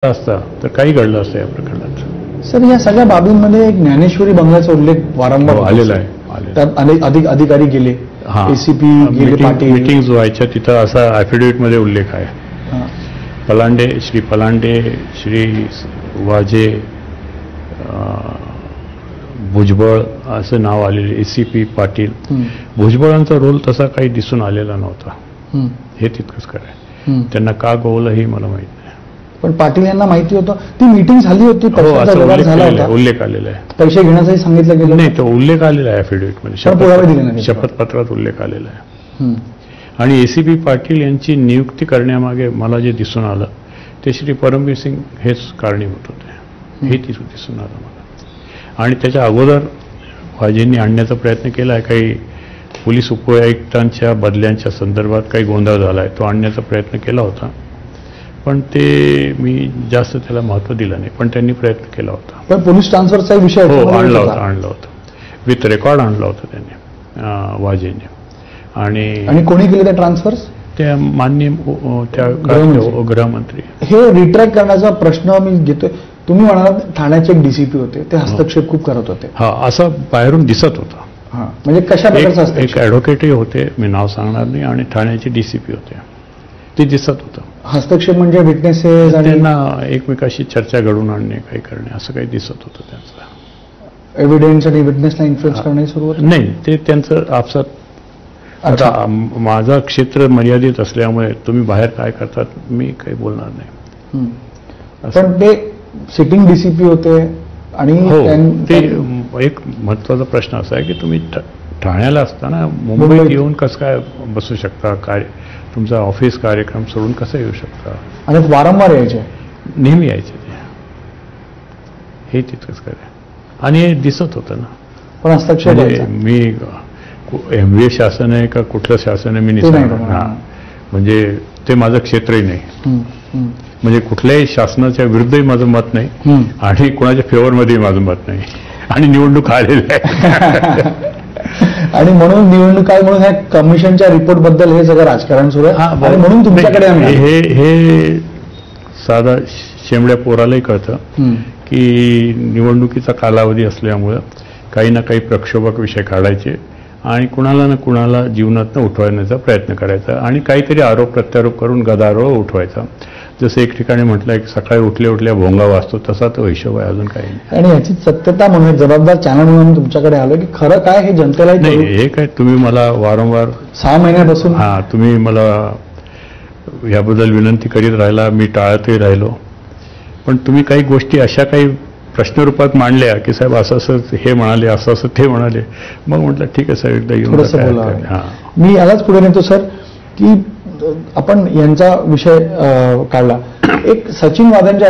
असता तर काही घडलं असतं या प्रकरणात. सर, या सगळ्या बाबींमध्ये एक ज्ञानेश्वरी बंगल्याचा उल्लेख वारंवार आलेला आहे. त्यात अधिकारी गेले, एसीपी गेले, पाटील मीटिंग्स व्हायच्या तिथं असा ॲफिडेव्हिटमध्ये उल्लेख आहे. पलांडे, श्री पलांडे, श्री वाजे, भुजबळ असं नाव आलेले, एसीपी पाटील. भुजबळांचा रोल तसा काही दिसून आलेला नव्हता, हे तितकंच खरं. त्यांना का गोवलं हे मला माहित नाही. पण पाटील यांना माहिती होतं, ती मीटिंग झाली होती, उल्लेख आलेला आहे. पैसे घेण्याचंही सांगितलं गेलं नाही, तो उल्लेख आलेला आहे ॲफिडेव्हिटमध्ये, शपथपत्रात उल्लेख आलेला आहे. आणि एसीपी पाटील यांची नियुक्ती करण्यामागे मला जे दिसून आलं ते श्री परमवीर सिंग हेच कारणीभूत होते, हे दिसून आलं मला. आणि त्याच्या अगोदर वाजेंनी आणण्याचा प्रयत्न केला आहे. काही पोलीस उपआयुक्तांच्या बदल्यांच्या संदर्भात काही गोंधळ झाला आहे, तो आणण्याचा प्रयत्न केला होता, पण ते मी जास्त त्याला महत्त्व दिलं नाही. पण त्यांनी प्रयत्न केला होता. पण पोलीस ट्रान्सफरचा विषय आणला होता विथ रेकॉर्ड आणला होता त्यांनी, वाजेंनी. आणि कोणी केले त्या ट्रान्सफर्स? त्या माननीय त्या गृहमंत्री. हे रिट्रॅक्ट करण्याचा प्रश्न मी घेतोय. तुम्ही म्हणालात ठाण्याचे एक डीसीपी होते, ते हस्तक्षेप खूप करत होते. असं बाहेरून दिसत होतं. म्हणजे कशा प्रकारचं? एक ॲडव्होकेटही होते, मी नाव सांगणार नाही, आणि ठाण्याचे डीसीपी होते, ते दिसत होतं. हस्तक्षेप म्हणजे विटनेसेस आणि त्यांना एकमेकाशी चर्चा घडवून आणणे, काही करणे, असं काही दिसत होतं त्यांचं. एव्हिडन्स आणि विटनेसला इन्फ्लुएन्स करणे सुरू होतं? नाही, ते त्यांचं आपसात. आता माझं क्षेत्र मर्यादित असल्यामुळे तुम्ही बाहेर काय करतात मी काही बोलणार नाही. पण ते सिटिंग डीसीपी होते आणि ते एक महत्वाचा प्रश्न असा आहे की तुम्ही ठाण्याला असताना मुंबईत येऊन कसं काय बसू शकता, तुमचा ऑफिस कार्यक्रम सोडून कसं येऊ शकता? आणि वारंवार यायचे? नेहमी यायचे ते, हे तितकंच खरं. आणि हे दिसत होतं ना. पण हस्तक्षेप मी MBA शासन आहे का कुठलं शासन आहे मी नाही सांगणार. म्हणजे ते माझं क्षेत्रही नाही. म्हणजे कुठल्याही शासनाच्या विरुद्धही माझं मत नाही आणि कोणाच्या फेवरमध्येही माझं मत नाही. आणि निवडणूक आलेल्या आहे आणि म्हणून निवडणूक आहे म्हणून ह्या कमिशनच्या रिपोर्ट बद्दल हे सगळं राजकारण सुरू आहे. आणि म्हणून तुमच्याकडे हे साधा शेंबड्या पोरालाही कळतं की निवडणुकीचा कालावधी असल्यामुळं काही ना काही प्रक्षोभक विषय काढायचे आणि कुणाला ना कुणाला जीवनातनं उठवण्याचा प्रयत्न करायचा आणि काहीतरी आरोप प्रत्यारोप करून गदारोळ उठवायचा. जसं एक ठिकाणी म्हटलंय की सकाळी उठल्या भोंगा वाजतो, तसा तो हिशोब आहे, अजून काही नाही. आणि याची सत्यता म्हणून जबाबदार चॅनल म्हणून तुमच्याकडे आलो की खरं काय हे जनतेला नाही. हे काय तुम्ही मला वारंवार 6 महिन्यापासून तुम्ही मला याबद्दल विनंती करीत राहिला, मी टाळतही राहिलो. पण तुम्ही काही गोष्टी अशा काही प्रश्नरूपात मांडल्या की साहेब असं असं हे म्हणाले, असं असं ते म्हणाले. मग म्हटलं ठीक आहे साहेब, एकदा येऊन. मी यालाच पुढे नेतो सर की आपण यांचा विषय काढला. एक सचिन वादनच्या